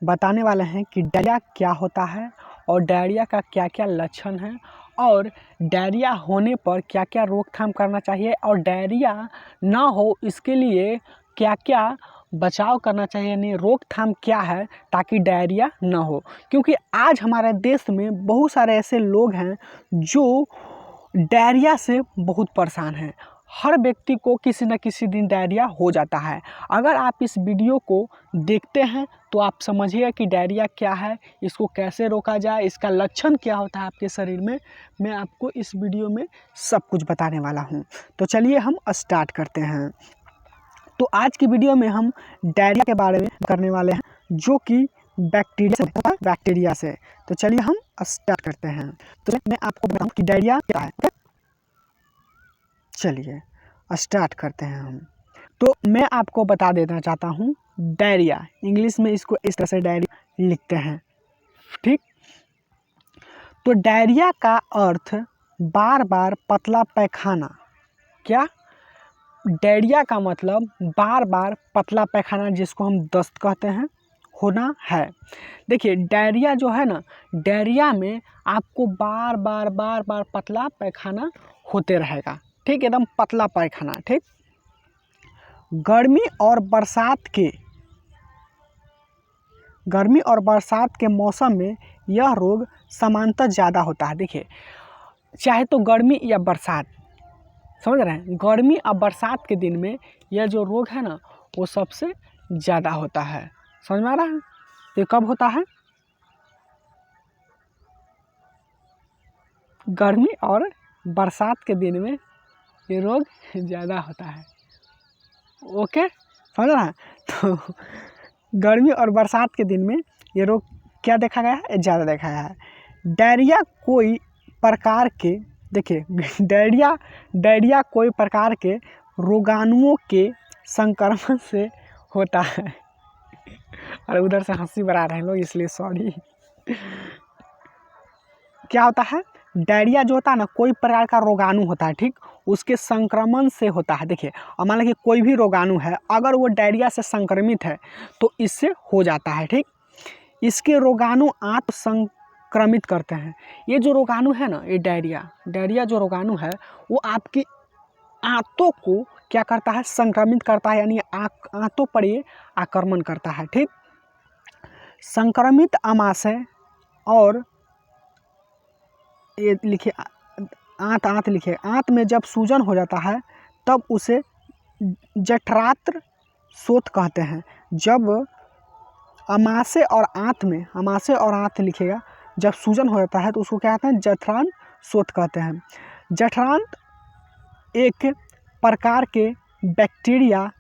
बताने वाले हैं कि डायरिया क्या होता है और डायरिया का क्या क्या लक्षण है और डायरिया होने पर क्या क्या रोकथाम करना चाहिए और डायरिया ना हो इसके लिए क्या क्या बचाव करना चाहिए, यानी रोकथाम क्या है ताकि डायरिया ना हो। क्योंकि आज हमारे देश में बहुत सारे ऐसे लोग हैं जो डायरिया से बहुत परेशान हैं। हर व्यक्ति को किसी न किसी दिन डायरिया हो जाता है। अगर आप इस वीडियो को देखते हैं तो आप समझिए कि डायरिया क्या है, इसको कैसे रोका जाए, इसका लक्षण क्या होता है आपके शरीर में। मैं आपको इस वीडियो में सब कुछ बताने वाला हूं। तो चलिए हम स्टार्ट करते हैं। तो आज की वीडियो में हम डायरिया के बारे में करने वाले हैं, जो कि बैक्टीरिया से। तो चलिए हम स्टार्ट करते हैं। तो मैं आपको बताऊं कि डायरिया क्या है। चलिए स्टार्ट करते हैं हम। तो मैं आपको बता देना चाहता हूँ, डायरिया इंग्लिश में इसको इस तरह से डायरिया लिखते हैं, ठीक। तो डायरिया का अर्थ बार बार पतला पैखाना। क्या? डायरिया का मतलब बार बार पतला पैखाना, जिसको हम दस्त कहते हैं, होना है। देखिए डायरिया जो है ना, डायरिया में आपको बार बार पतला पैखाना होते रहेगा, ठीक, एकदम पतला पैखाना, ठीक। गर्मी और बरसात के मौसम में यह रोग सामान्यतः ज़्यादा होता है। देखिए चाहे तो गर्मी या बरसात, समझ रहे हैं, गर्मी और बरसात के दिन में यह जो रोग है ना वो सबसे ज़्यादा होता है। समझ में आ रहा है? ये कब होता है? गर्मी और बरसात के दिन में ये रोग ज़्यादा होता है। ओके, समझ रहा है? तो गर्मी और बरसात के दिन में ये रोग क्या देखा गया है? ज़्यादा देखा गया है। डायरिया कोई प्रकार के, देखिए डायरिया कोई प्रकार के रोगाणुओं के संक्रमण से होता है। और उधर से हंसी बना रहे हैं लोग, इसलिए सॉरी। क्या होता है? डायरिया जो होता है ना, कोई प्रकार का रोगाणु होता है, ठीक, उसके संक्रमण से होता है। देखिए अब मान लीजिए कोई भी रोगाणु है, अगर वो डायरिया से संक्रमित है तो इससे हो जाता है, ठीक। इसके रोगाणु आंत संक्रमित करते हैं। ये जो रोगाणु है ना, ये डायरिया जो रोगाणु है वो आपकी आंतों को क्या करता है? संक्रमित करता है, यानी आंतों पर ये आक्रमण करता है, ठीक। संक्रमित आमाशय और ये लिखिए आंत लिखिए, आंत में जब सूजन हो जाता है तब उसे जठरांत्र शोथ कहते हैं। जब आमाशय और आंत लिखिएगा, जब सूजन हो जाता है तो उसको क्या कहते हैं? जठरांत्र शोथ कहते हैं। जठरांत्र एक प्रकार के बैक्टीरिया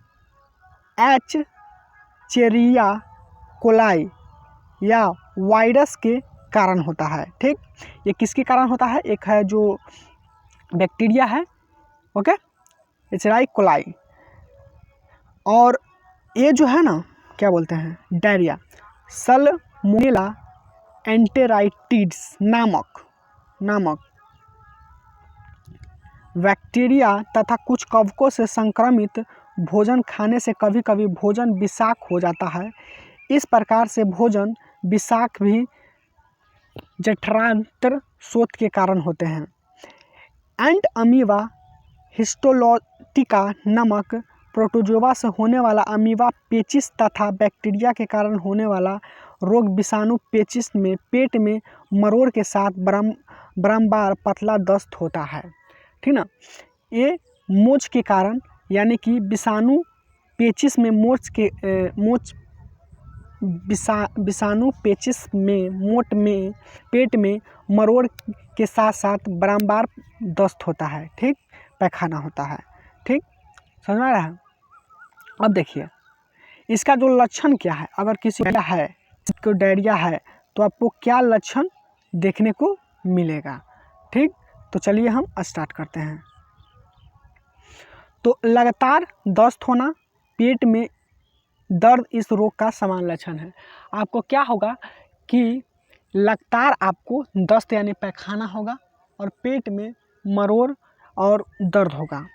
एस्चेरिचिया कोलाई या वायरस के कारण होता है, ठीक। ये किसके कारण होता है? एक है जो बैक्टीरिया है, ओके, एस्चेरिचिया कोलाई, और ये जो है ना क्या बोलते हैं? डायरिया सल्मोनेला एंटेराइटिस नामक बैक्टीरिया तथा कुछ कवकों से संक्रमित भोजन खाने से कभी कभी भोजन विषाक्त हो जाता है। इस प्रकार से भोजन विषाक्त भी जठरांत्र शोथ के कारण होते हैं। एंट अमीबा हिस्टोलोटिका नमक प्रोटोजोआ से होने वाला अमीबा पेचिस तथा बैक्टीरिया के कारण होने वाला रोग विषाणु पेचिस में पेट में मरोड़ के साथ बारंबार पतला दस्त होता है, ठीक ना। ये मोच के कारण, यानी कि विषाणु पेचिस में विषाणु पेचिस में मोट में पेट में मरोड़ के साथ साथ बारंबार दस्त होता है, ठीक, पैखाना होता है, ठीक, समझ में आ रहा है? अब देखिए इसका जो लक्षण क्या है। अगर किसी को डायरिया है तो आपको क्या लक्षण देखने को मिलेगा, ठीक। तो चलिए हम स्टार्ट करते हैं। तो लगातार दस्त होना, पेट में दर्द इस रोग का सामान्य लक्षण है। आपको क्या होगा कि लगातार आपको दस्त यानी पैखाना होगा और पेट में मरोड़ और दर्द होगा,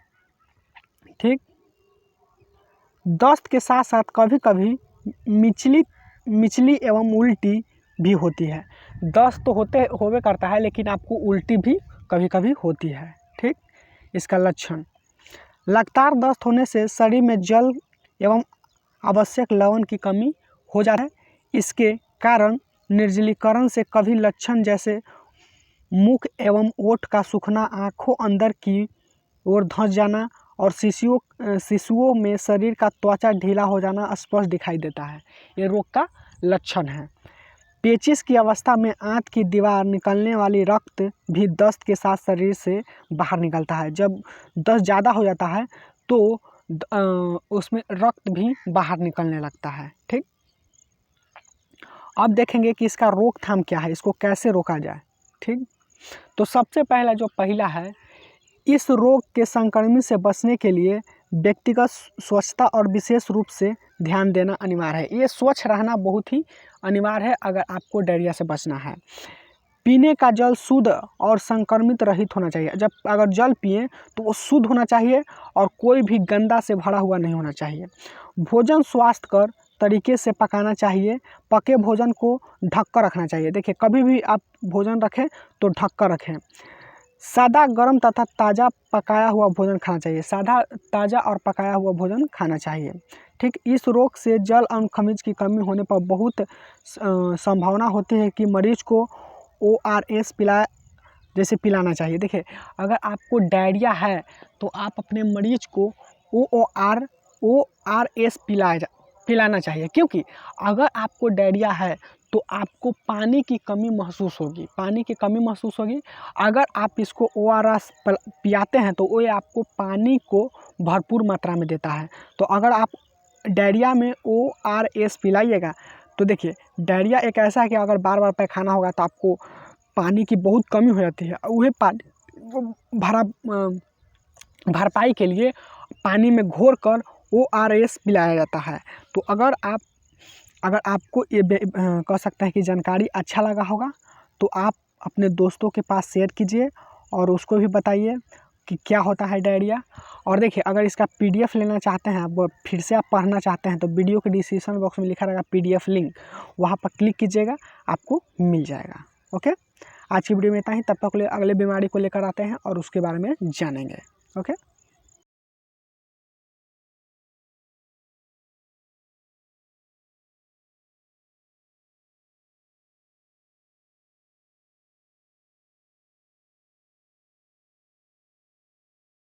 ठीक। दस्त के साथ साथ कभी कभी मिचली मिचली एवं उल्टी भी होती है। दस्त तो होवे करता है, लेकिन आपको उल्टी भी कभी कभी होती है। ठीक, इसका लक्षण लगातार दस्त होने से शरीर में जल एवं आवश्यक लवण की कमी हो जाता है। इसके कारण निर्जलीकरण से कभी लक्षण जैसे मुख एवं ओठ का सूखना, आंखों अंदर की ओर धंस जाना और शिशुओं में शरीर का त्वचा ढीला हो जाना स्पष्ट दिखाई देता है। ये रोग का लक्षण है। पेचिश की अवस्था में आंत की दीवार निकलने वाली रक्त भी दस्त के साथ शरीर से बाहर निकलता है। जब दस्त ज़्यादा हो जाता है तो उसमें रक्त भी बाहर निकलने लगता है। ठीक, अब देखेंगे कि इसका रोकथाम क्या है, इसको कैसे रोका जाए। ठीक, तो सबसे पहला है, इस रोग के संक्रमण से बचने के लिए व्यक्तिगत स्वच्छता और विशेष रूप से ध्यान देना अनिवार्य है। ये स्वच्छ रहना बहुत ही अनिवार्य है अगर आपको डायरिया से बचना है। पीने का जल शुद्ध और संक्रमित रहित होना चाहिए। जब अगर जल पिए तो वो शुद्ध होना चाहिए और कोई भी गंदा से भरा हुआ नहीं होना चाहिए। भोजन स्वास्थ्यकर तरीके से पकाना चाहिए। पके भोजन को ढक कर रखना चाहिए। देखिए, कभी भी आप भोजन रखें तो ढक कर रखें। सादा, गर्म तथा ताज़ा पकाया हुआ भोजन खाना चाहिए। सादा, ताज़ा और पकाया हुआ भोजन खाना चाहिए। ठीक, इस रोग से जल और खनिज की कमी होने पर बहुत संभावना होती है कि मरीज को ORS पिलाना चाहिए। देखिए, अगर आपको डायरिया है तो आप अपने मरीज को ORS पिलाना चाहिए, क्योंकि अगर आपको डायरिया है तो आपको पानी की कमी महसूस होगी। अगर आप इसको ORS पिलाते हैं तो वो आपको पानी को भरपूर मात्रा में देता है। तो अगर आप डायरिया में ORS पिलाइएगा तो देखिए, डायरिया एक ऐसा है कि अगर बार बार पैखाना होगा तो आपको पानी की बहुत कमी हो जाती है। वह पानी भरपाई के लिए पानी में घोर कर ORS पिलाया जाता है। तो अगर आपको ये कह सकते हैं कि जानकारी अच्छा लगा होगा तो आप अपने दोस्तों के पास शेयर कीजिए और उसको भी बताइए कि क्या होता है डायरिया। और देखिए, अगर इसका PDF लेना चाहते हैं, आप फिर से आप पढ़ना चाहते हैं तो वीडियो के डिस्क्रिप्शन बॉक्स में लिखा रहेगा PDF लिंक, वहाँ पर क्लिक कीजिएगा, आपको मिल जाएगा। ओके, आज की वीडियो में इतना ही। तब तक के लिए अगले बीमारी को लेकर आते हैं और उसके बारे में जानेंगे। ओके।